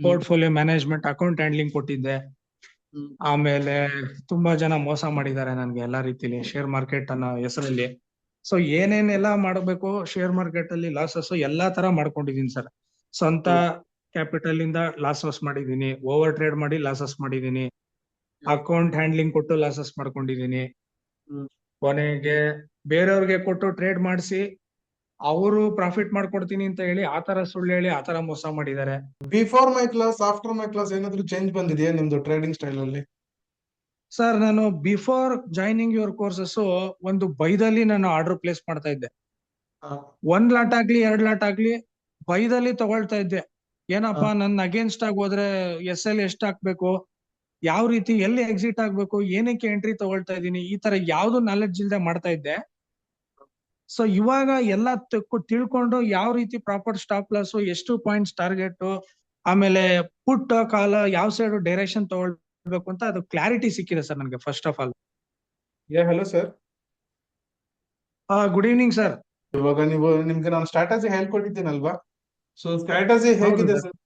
Portfolio management, account handling ಕೊಟ್ಟಿದ್ದೆ. ಹ್ಮ್ ಆಮೇಲೆ ತುಂಬಾ ಜನ ಮೋಸ ಮಾಡಿದ್ದಾರೆ ನನ್ಗೆ ಎಲ್ಲಾ ರೀತಿಲಿ ಶೇರ್ ಮಾರ್ಕೆಟ್ ಅನ್ನೋ ಹೆಸರಲ್ಲಿ. ಸೊ ಏನೇನೆಲ್ಲ ಮಾಡಬೇಕು ಶೇರ್ ಮಾರ್ಕೆಟ್ ಅಲ್ಲಿ ಲಾಸಸ್ ಎಲ್ಲಾ ತರ ಮಾಡ್ಕೊಂಡಿದೀನಿ ಸರ್. ಸ್ವಂತ ಹ್ಮ್ ಕ್ಯಾಪಿಟಲ್ ಇಂದ ಲಾಸಸ್ ಮಾಡಿದೀನಿ, ಓವರ್ ಟ್ರೇಡ್ ಮಾಡಿ ಲಾಸಸ್ ಮಾಡಿದೀನಿ, ಹ್ಮ್ ಅಕೌಂಟ್ ಹ್ಯಾಂಡ್ಲಿಂಗ್ ಕೊಟ್ಟು ಲಾಸಸ್ ಮಾಡ್ಕೊಂಡಿದೀನಿ. ಹ್ಮ್ ಕೊನೆಗೆ ಬೇರೆಯವ್ರಿಗೆ ಕೊಟ್ಟು ಟ್ರೇಡ್ ಮಾಡಿಸಿ ಅವರು ಪ್ರಾಫಿಟ್ ಮಾಡ್ಕೊಡ್ತೀನಿ ಅಂತ ಹೇಳಿ ಆತರ ಸುಳ್ಳು ಹೇಳಿ ಆತರ ಮೋಸ ಮಾಡಿದ್ದಾರೆ. Before my class after my class ಏನಾದ್ರು ಚೇಂಜ್ ಬಂದಿದೆಯಾ ನಿಮ್ದು ಟ್ರೇಡಿಂಗ್ ಸ್ಟೈಲ್ ಅಲ್ಲಿ? ಸರ್ ನಾನು ಬಿಫೋರ್ ಜಾಯ್ನಿಂಗ್ ಯುವರ್ ಕೋರ್ಸಸ್ ಒಂದು ಬೈದಲ್ಲಿ ನಾನು ಆರ್ಡರ್ ಪ್ಲೇಸ್ ಮಾಡ್ತಾ ಇದ್ದೆ. ಹಾ, 1 ಲಾಟ್ ಆಗ್ಲಿ 2 ಲಾಟ್ ಆಗ್ಲಿ ಬೈದಲ್ಲಿ ತಗೊಳ್ತಾ ಇದ್ದೆ. ಹಾ, ಏನಪ್ಪಾ ನನ್ನ ಅಗೇನ್ಸ್ಟ್ ಆಗಿ ಹೋದ್ರೆ ಎಸ್ ಎಲ್ ಎಷ್ಟು ಹಾಕ್ಬೇಕು, ಯಾವ ರೀತಿ ಎಲ್ಲಿ ಎಕ್ಸಿಟ್ ಆಗ್ಬೇಕು, ಏನಕ್ಕೆ ಎಂಟ್ರಿ ತಗೊಳ್ತಾ ಇದ್ದೀನಿ, ಈ ತರ ಯಾವ್ದು ನಾಲೆಡ್ಜ್ ಇಲ್ದೆ ಮಾಡ್ತಾ ಇದ್ದೆ. ಸೊ ಇವಾಗ ಎಲ್ಲ ತಿಳ್ಕೊಂಡು ಯಾವ ರೀತಿ ಪ್ರಾಪರ್ ಸ್ಟಾಪ್ ಲಾಸ್, ಎಷ್ಟು ಪಾಯಿಂಟ್ಸ್ ಟಾರ್ಗೆಟ್, ಆಮೇಲೆ ಪುಟ್ ಕಾಲ ಯಾವ ಸೈಡ್ ಡೈರೆಕ್ಷನ್ ತಗೊಳ್ಬೇಕು ಅಂತ ಅದು ಕ್ಲಾರಿಟಿ ಸಿಕ್ಕಿದೆ ಸರ್ ನನಗೆ. First of all hello sir. Good evening sir. ಇವಾಗ ನಿಮ್ಗೆ ನಾನು ಸ್ಟ್ರಾಟಜಿ ಹೇಳ್ಕೊಟ್ಟಿದ್ದೀನಲ್ವಾ? ಸೊ ಸ್ಟ್ರಾಟಜಿ ಹೌದು ಹೇಗಿದೆ ಸರ್. ಸರ್?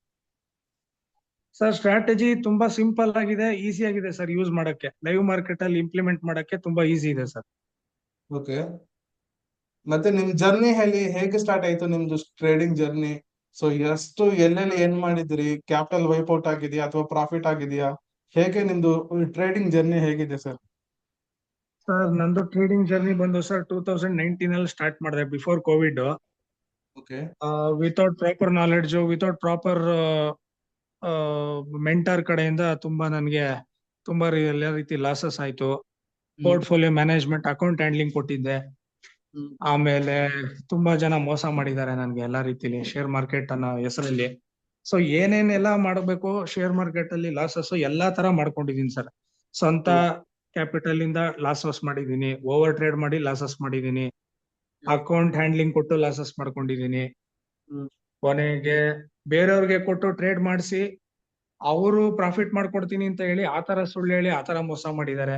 ಸರ್ ಸ್ಟ್ರಾಟಜಿ ತುಂಬಾ ಸಿಂಪಲ್ ಆಗಿದೆ, ಈಸಿ ಆಗಿದೆ ಸರ್ ಯೂಸ್ ಮಾಡಕ್ಕೆ. ಲೈವ್ ಮಾರ್ಕೆಟ್ ಅಲ್ಲಿ ಇಂಪ್ಲಿಮೆಂಟ್ ಮಾಡಕ್ಕೆ ತುಂಬಾ ಈಸಿ ಇದೆ ಸರ್. ಓಕೆ. ಮತ್ತೆ ನಿಮ್ ಜರ್ನಿ ಹೇಗೆ ಸ್ಟಾರ್ಟ್ ಆಯ್ತು ನಿಮ್ದು ಟ್ರೇಡಿಂಗ್ ಜರ್ನಿ? ಸೊ ಎಷ್ಟು ಎಲ್ಲೆಲ್ಲಿ ಏನ್ ಮಾಡಿದ್ರಿ? ಕ್ಯಾಪಿಟಲ್ ವೈಪೌಟ್ ಆಗಿದೆಯಾ ಅಥವಾ ಪ್ರಾಫಿಟ್ ಆಗಿದೆಯಾ? ಹೇಗೆ ನಿಮ್ದು ಟ್ರೇಡಿಂಗ್ ಜರ್ನಿ ಹೇಗಿದೆ ಸರ್? ಸರ್ ನಂದು ಟ್ರೇಡಿಂಗ್ ಜರ್ನಿ ಬಂದು ಸರ್ 2019 ಅಲ್ಲಿ ಸ್ಟಾರ್ಟ್ ಮಾಡಿದೆ, before Covid. Okay. Without proper knowledge, without proper mentor ಕಡೆಯಿಂದ ತುಂಬಾ ನನಗೆ ತುಂಬಾ ಎಲ್ಲ ರೀತಿ ಲಾಸಸ್ ಆಯ್ತು. ಪೋರ್ಟ್ಫೋಲಿಯೋ ಮ್ಯಾನೇಜ್ಮೆಂಟ್, ಅಕೌಂಟ್ ಹ್ಯಾಂಡ್ಲಿಂಗ್ ಕೊಟ್ಟಿದ್ದೆ. ಆಮೇಲೆ ತುಂಬಾ ಜನ ಮೋಸ ಮಾಡಿದ್ದಾರೆ ನನ್ಗೆ ಎಲ್ಲಾ ರೀತಿಲಿ ಶೇರ್ ಮಾರ್ಕೆಟ್ ಅನ್ನೋ ಹೆಸರಲ್ಲಿ. ಸೊ ಏನೇನೆಲ್ಲ ಮಾಡಬೇಕು ಶೇರ್ ಮಾರ್ಕೆಟ್ ಅಲ್ಲಿ ಲಾಸಸ್ ಎಲ್ಲಾ ತರ ಮಾಡ್ಕೊಂಡಿದೀನಿ ಸರ್. ಸ್ವಂತ ಕ್ಯಾಪಿಟಲ್ ಇಂದ ಲಾಸಸ್ ಮಾಡಿದೀನಿ, ಓವರ್ ಟ್ರೇಡ್ ಮಾಡಿ ಲಾಸಸ್ ಮಾಡಿದೀನಿ, ಅಕೌಂಟ್ ಹ್ಯಾಂಡ್ಲಿಂಗ್ ಕೊಟ್ಟು ಲಾಸಸ್ ಮಾಡ್ಕೊಂಡಿದೀನಿ. ಕೊನೆಗೆ ಬೇರೆಯವ್ರಿಗೆ ಕೊಟ್ಟು ಟ್ರೇಡ್ ಮಾಡಿಸಿ ಅವರು ಪ್ರಾಫಿಟ್ ಮಾಡ್ಕೊಡ್ತೀನಿ ಅಂತ ಹೇಳಿ ಆತರ ಸುಳ್ಳು ಹೇಳಿ ಆತರ ಮೋಸ ಮಾಡಿದ್ದಾರೆ.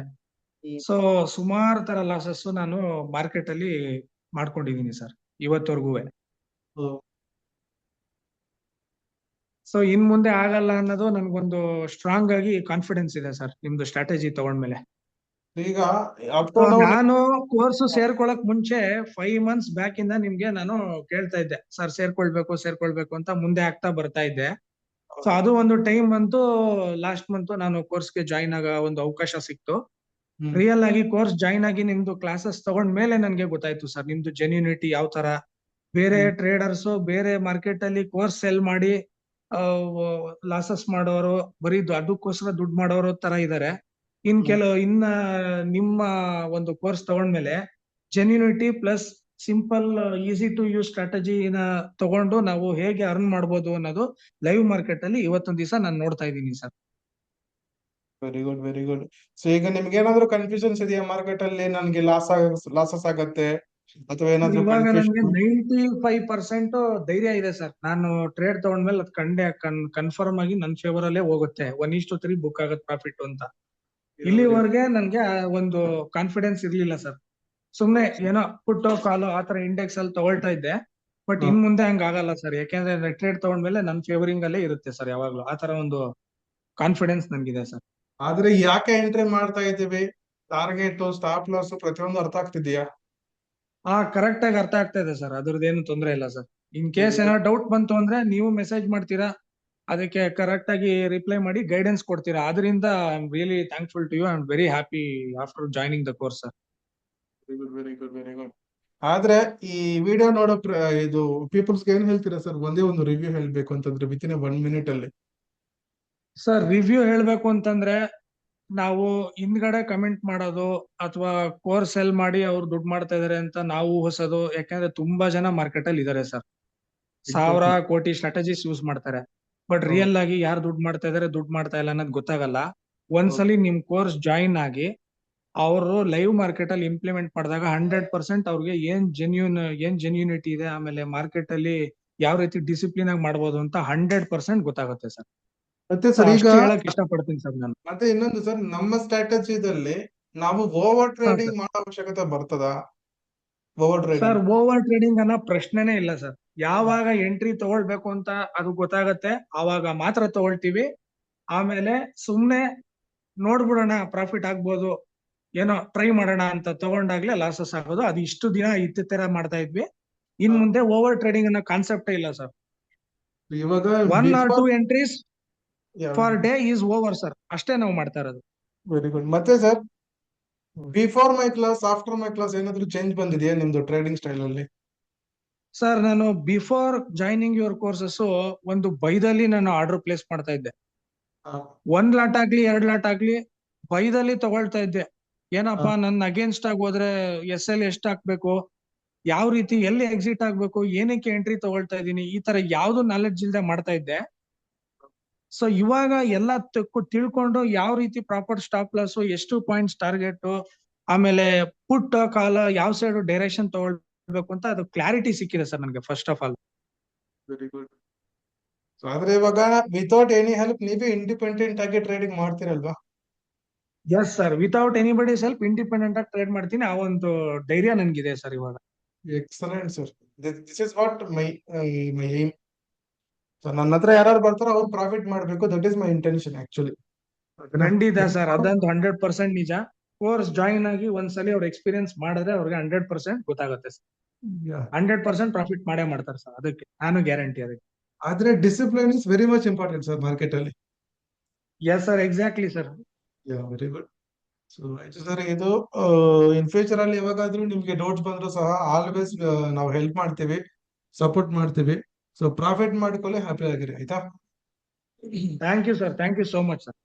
ಸೊ ಸುಮಾರು ತರ ಲಾಸಸ್ ನಾನು ಮಾರ್ಕೆಟ್ ಅಲ್ಲಿ ಮಾಡ್ಕೊಂಡಿದೀನಿ ಸರ್ ಇವತ್ತವರೆಗೂ. ಸೊ ಇನ್ ಮುಂದೆ ಆಗಲ್ಲ ಅನ್ನೋದು ನನ್ಗೊಂದು ಸ್ಟ್ರಾಂಗ್ ಆಗಿ ಕಾನ್ಫಿಡೆನ್ಸ್ ಇದೆ ಸರ್ ನಿಮ್ದು ಸ್ಟ್ರಾಟಜಿ ತಗೊಂಡ್ಮೇಲೆ. ಈಗ ಅಪ್ ಟು ಡೌನ್ ನಾನು ಕೋರ್ಸ್ ಸೇರ್ಕೊಳಕ್ ಮುಂಚೆ 5 ಮಂತ್ಸ್ ಬ್ಯಾಕ್ ಇಂದ ನಿಮ್ಗೆ ನಾನು ಕೇಳ್ತಾ ಇದ್ದೆ ಸರ್ ಸೇರ್ಕೊಳ್ಬೇಕು ಅಂತ, ಮುಂದೆ ಆಗ್ತಾ ಬರ್ತಾ ಇದ್ದೆ. ಸೊ ಅದು ಒಂದು ಟೈಮ್ ಬಂತು, ಲಾಸ್ಟ್ ಮಂತ್ ನಾನು ಕೋರ್ಸ್ಗೆ ಜಾಯಿನ್ ಆಗ ಒಂದು ಅವಕಾಶ ಸಿಕ್ತು. ರಿಯಲ್ ಆಗಿ ಕೋರ್ಸ್ ಜಾಯಿನ್ ಆಗಿ ನಿಮ್ದು ಕ್ಲಾಸಸ್ ತಗೊಂಡ್ ಮೇಲೆ ನನ್ಗೆ ಗೊತ್ತಾಯ್ತು ಸರ್ ನಿಮ್ದು ಜೆನ್ಯೂನಿಟಿ ಯಾವ ತರ. ಬೇರೆ ಟ್ರೇಡರ್ಸ್ ಬೇರೆ ಮಾರ್ಕೆಟ್ ಅಲ್ಲಿ ಕೋರ್ಸ್ ಸೆಲ್ ಮಾಡಿ ಲಾಸಸ್ ಮಾಡೋರು, ಬರೀ ಅದಕ್ಕೋಸ್ಕರ ದುಡ್ಡು ಮಾಡೋರು ತರ ಇದಾರೆ. ಇನ್ನ ನಿಮ್ಮ ಒಂದು ಕೋರ್ಸ್ ತಗೊಂಡ್ಮೇಲೆ genuinity plus simple easy to use ಸ್ಟ್ರಾಟಜಿನ ತಗೊಂಡು ನಾವು ಹೇಗೆ ಅರ್ನ್ ಮಾಡ್ಬೋದು ಅನ್ನೋದು ಲೈವ್ ಮಾರ್ಕೆಟ್ ಅಲ್ಲಿ ಇವತ್ತೊಂದ್ ದಿವಸ ನಾನು ನೋಡ್ತಾ ಇದ್ದೀನಿ sir. Very good, very good. So ಈಗ ನಿಮ್ಗೆ ಏನಾದ್ರು ಕನ್ಫ್ಯೂಷನ್ಸ್ ಇದೆಯಾ ಮಾರ್ಕೆಟ್ ಅಲ್ಲಿ? ನನ್ಗೆ ಲಾಸಸ್ ಆಗತ್ತೆ ಅಥವಾ ಏನಾದ್ರು ಇವಾಗ ನನ್ಗೆ ಕನ್ಫ್ಯೂಷನ್? 95% ಧೈರ್ಯ ಇದೆ ಸರ್. ನಾನು ಟ್ರೇಡ್ ತಗೊಂಡ್ಮೇಲೆ ಅದು ಕನ್ಫರ್ಮ್ ಆಗಿ ನನ್ನ ಫೇವರ್ ಅಲ್ಲೇ ಹೋಗುತ್ತೆ. 1:3 ಬುಕ್ ಆಗತ್ತೆ ಪ್ರಾಫಿಟ್ ಅಂತ. ಇಲ್ಲಿವರೆಗೆ ನನ್ಗೆ ಒಂದು ಕಾನ್ಫಿಡೆನ್ಸ್ ಇರ್ಲಿಲ್ಲ ಸರ್. ಸುಮ್ನೆ ಏನೋ ಪುಟ್ಟೋ ಕಾಲು ಆತರ ಇಂಡೆಕ್ಸ್ ಅಲ್ಲಿ ತಗೊಳ್ತಾ ಇದ್ದೆ. ಬಟ್ ಇನ್ ಮುಂದೆ ಹಂಗ ಆಗಲ್ಲ ಸರ್, ಯಾಕೆಂದ್ರೆ ಟ್ರೇಡ್ ತಗೊಂಡ್ಮೇಲೆ ನನ್ ಫೇವರಿಂಗ್ ಅಲ್ಲೇ ಇರುತ್ತೆ ಸರ್ ಯಾವಾಗ್ಲೂ. ಆತರ ಒಂದು ಕಾನ್ಫಿಡೆನ್ಸ್ ನನ್ಗಿದೆ ಸರ್. ಆದ್ರೆ ಯಾಕೆ ಎಂಟ್ರಿ ಮಾಡ್ತಾ ಇದೀವಿ, ಟಾರ್ಗೆಟ್ ಸ್ಟಾಪ್ ಲಾಸ್ ಪ್ರತಿಯೊಂದು ಅರ್ಥ ಆಗ್ತಿದ್ಯಾ? ಕರೆಕ್ಟ್ ಆಗಿ ಅರ್ಥ ಆಗ್ತಾ ಇದೆ ಸರ್, ಅದ್ರದ್ದೇನು ತೊಂದ್ರೆ ಇಲ್ಲ ಸರ್. ಇನ್ ಕೇಸ್ ಏನಾದ್ರು ಡೌಟ್ ಬಂತು ಅಂದ್ರೆ ನೀವು ಮೆಸೇಜ್ ಮಾಡ್ತೀರಾ, ಅದಕ್ಕೆ ಕರೆಕ್ಟ್ ಆಗಿ ರಿಪ್ಲೈ ಮಾಡಿ ಗೈಡೆನ್ಸ್ ಕೊಡ್ತೀರಾ. ಅದರಿಂದ I am really thankful to you. I am very happy after joining the course sir. Very good, very good, very good. ಆದ್ರೆ ಈ ವಿಡಿಯೋ ನೋಡೋ ಇದು ಪೀಪಲ್ಸ್ ಏನ್ ಹೇಳ್ತೀರಾ ಸರ್? ಒಂದೇ ಒಂದು ರಿವ್ಯೂ ಹೇಳ್ಬೇಕು ಅಂತಂದ್ರೆ ವಿತಿನ್ 1 minute ಅಲ್ಲಿ. ಸರ್ ರಿವ್ಯೂ ಹೇಳ್ಬೇಕು ಅಂತಂದ್ರೆ ನಾವು ಹಿಂದ್ಗಡೆ ಕಮೆಂಟ್ ಮಾಡೋದು ಅಥವಾ ಕೋರ್ಸ್ ಸೆಲ್ ಮಾಡಿ ಅವ್ರು ದುಡ್ಡು ಮಾಡ್ತಾ ಇದಾರೆ ಅಂತ ನಾವು ಹೊಸದು. ಯಾಕಂದ್ರೆ ತುಂಬಾ ಜನ ಮಾರ್ಕೆಟ್ ಅಲ್ಲಿ ಇದಾರೆ ಸರ್, ಸಾವಿರ ಕೋಟಿ ಸ್ಟ್ರಾಟಜಿಸ್ ಯೂಸ್ ಮಾಡ್ತಾರೆ. ಬಟ್ ರಿಯಲ್ ಆಗಿ ಯಾರು ದುಡ್ಡು ಮಾಡ್ತಾ ಇದಾರೆ ದುಡ್ಡು ಮಾಡ್ತಾ ಇಲ್ಲ ಅನ್ನೋದು ಗೊತ್ತಾಗಲ್ಲ. ಒಂದ್ಸಲಿ ನಿಮ್ ಕೋರ್ಸ್ ಜಾಯಿನ್ ಆಗಿ ಅವರು ಲೈವ್ ಮಾರ್ಕೆಟ್ ಅಲ್ಲಿ ಇಂಪ್ಲಿಮೆಂಟ್ ಮಾಡಿದಾಗ 100% ಅವ್ರಿಗೆ ಏನ್ ಜೆನ್ಯೂನಿಟಿ ಇದೆ, ಆಮೇಲೆ ಮಾರ್ಕೆಟ್ ಅಲ್ಲಿ ಯಾವ ರೀತಿ ಡಿಸಿಪ್ಲಿನ್ ಆಗಿ ಮಾಡ್ಬೋದು ಅಂತ 100% ಗೊತ್ತಾಗುತ್ತೆ ಸರ್. ಮತ್ತೆ ಸರ್ ಈಗ ಹೇಳಕ್ ಇಷ್ಟಪಡ್ತೀನಿ ಸರ್ ನಾನು. ಮತ್ತೆ ಇನ್ನೊಂದು ಸರ್, ನಮ್ಮ ಸ್ಟ್ರಾಟಜಿದಲ್ಲಿ ನಾವು ಓವರ್ ಟ್ರೇಡಿಂಗ್ ಮಾಡೋ ಅವಶ್ಯಕತೆ ಬರ್ತದಾ? Over sir trading over trading ಅನ್ನೋ ಪ್ರಶ್ನೆನೇ ಇಲ್ಲ ಸರ್. ಯಾವಾಗ ಎಂಟ್ರಿ ತಗೊಳ್ಬೇಕು ಅಂತ ಅದು ಗೊತ್ತಾಗತ್ತೆ ಆವಾಗ ಮಾತ್ರ ತಗೊಳ್ತೀವಿ. ಆಮೇಲೆ ಸುಮ್ನೆ ನೋಡ್ಬಿಡೋಣ ಪ್ರಾಫಿಟ್ ಆಗ್ಬೋದು ಏನೋ ಟ್ರೈ ಮಾಡೋಣ ಅಂತ ತಗೊಂಡಾಗ್ಲೇ ಲಾಸಸ್ ಆಗೋದು. ಅದು ಇಷ್ಟು ದಿನ ಇತ್ತ ತರ ಮಾಡ್ತಾ ಇದ್ವಿ. ಇನ್ ಮುಂದೆ ಓವರ್ ಟ್ರೇಡಿಂಗ್ ಅನ್ನೋ ಕಾನ್ಸೆಪ್ಟೇ ಇಲ್ಲ ಸರ್. ಇವಾಗ 1 or 2 before entries for day is over sir, ಅಷ್ಟೇ ನಾವು ಮಾಡ್ತಾ ಇರೋದು. Very good. ಮತ್ತೆ sir, before my class after my class ಏನಾದ್ರು ಚೇಂಜ್ ಬಂದಿದೆಯಾ ನಿಮ್ದು ಟ್ರೇಡಿಂಗ್ ಸ್ಟೈಲ್ ಅಲ್ಲಿ? ಸರ್ ನಾನು ಬಿಫೋರ್ ಜಾಯ್ನಿಂಗ್ ಯುವರ್ ಕೋರ್ಸಸ್ ಒಂದು ಬೈದಲ್ಲಿ ನಾನು ಆರ್ಡರ್ ಪ್ಲೇಸ್ ಮಾಡ್ತಾ ಇದ್ದೆ. 1 ಲಾಟ್ ಆಗ್ಲಿ 2 ಲಾಟ್ ಆಗ್ಲಿ ಬೈದಲ್ಲಿ ತಗೊಳ್ತಾ ಇದ್ದೆ. ಏನಪ್ಪಾ ನನ್ನ ಅಗೇನ್ಸ್ಟ್ ಆಗಿ ಹೋದ್ರೆ SL ಎಷ್ಟ್ ಹಾಕ್ಬೇಕು, ಯಾವ ರೀತಿ ಎಲ್ಲಿ ಎಕ್ಸಿಟ್ ಆಗ್ಬೇಕು, ಏನಕ್ಕೆ ಎಂಟ್ರಿ ತಗೊಳ್ತಾ ಇದೀನಿ, ಈ ತರ ಯಾವ್ದು ನಾಲೆಡ್ಜ್ ಇಲ್ದೆ ಮಾಡ್ತಾ ಇದ್ದೆ. ಸೊ ಇವಾಗ ಎಲ್ಲ ತಿಳ್ಕೊಂಡು ಯಾವ ರೀತಿ ಪ್ರಾಪರ್ ಸ್ಟಾಪ್ ಲಾಸ್, ಎಷ್ಟು ಪಾಯಿಂಟ್ಸ್ ಟಾರ್ಗೆಟ್, ಆಮೇಲೆ ಪುಟ್ ಕಾಲ ಯಾವ ಸೈಡ್ ಡೈರೆಕ್ಷನ್ ತಗೊಳ್ಬೇಕು ಅಂತ ಅದು ಕ್ಲಾರಿಟಿ ಸಿಕ್ಕಿದೆ ಸರ್ ನನಗೆ first of all. Very good. So ಆದ್ರೆ ಇವಾಗ ವಿತೌಟ್ ಎನಿ ಹೆಲ್ಪ್ ನೀವೇ ಇಂಡಿಪೆಂಡೆಂಟ್ ಆಗಿ ಟ್ರೇಡಿಂಗ್ ಮಾಡ್ತೀರಲ್ವಾ? Yes sir, without anybody help independent ಆಗಿ ಟ್ರೇಡ್ ಮಾಡ್ತೀನಿ. ಆ ಒಂದು ಧೈರ್ಯ ನನ್ಗಿದೆ ಸರ್ ಇವಾಗ. Excellent sir. This is what my aim. So ನನ್ನ ಹತ್ರ ಯಾರು ಬರ್ತಾರೋ ಅವ್ರು ಪ್ರಾಫಿಟ್ ಮಾಡ್ಬೇಕು, that is my intention actually. ಖಂಡಿತ ಸರ್, ಅದಂತೂ 100% ನಿಜ. ಕೋರ್ಸ್ ಜಾಯಿನ್ ಆಗಿ ಒಂದ್ಸಲಿ ಅವ್ರ ಎಕ್ಸ್ಪೀರಿಯನ್ಸ್ ಮಾಡಿದ್ರೆ ಅವ್ರಿಗೆ 100% ಗೊತ್ತಾಗುತ್ತೆ ಸರ್. 100% ಪ್ರಾಫಿಟ್ ಮಾಡೇ ಮಾಡ್ತಾರೆ ಸರ್, ಅದಕ್ಕೆ ನಾನು ಗ್ಯಾರಂಟಿ ಅದಕ್ಕೆ. ಆದ್ರೆ discipline is very much important sir market ಅಲ್ಲಿ. Yes sir, exactly sir. Very good. So ಆಯ್ತು ಸರ್, ಇದು ಇನ್ ಫ್ಯೂಚರ್ ಅಲ್ಲಿ ಯಾವಾಗಾದ್ರೂ ನಿಮ್ಗೆ ಡೌಟ್ಸ್ ಬಂದ್ರು ಸಹ ಆಲ್ವೇಸ್ ನಾವು ಹೆಲ್ಪ್ ಮಾಡ್ತೀವಿ, ಸಪೋರ್ಟ್ ಮಾಡ್ತೀವಿ. ಸೊ ಪ್ರಾಫಿಟ್ ಮಾಡ್ಕೊಳ್ಳಿ, ಹ್ಯಾಪಿ ಆಗಿರಿ, ಆಯ್ತಾ? Thank you sir, thank you so much sir.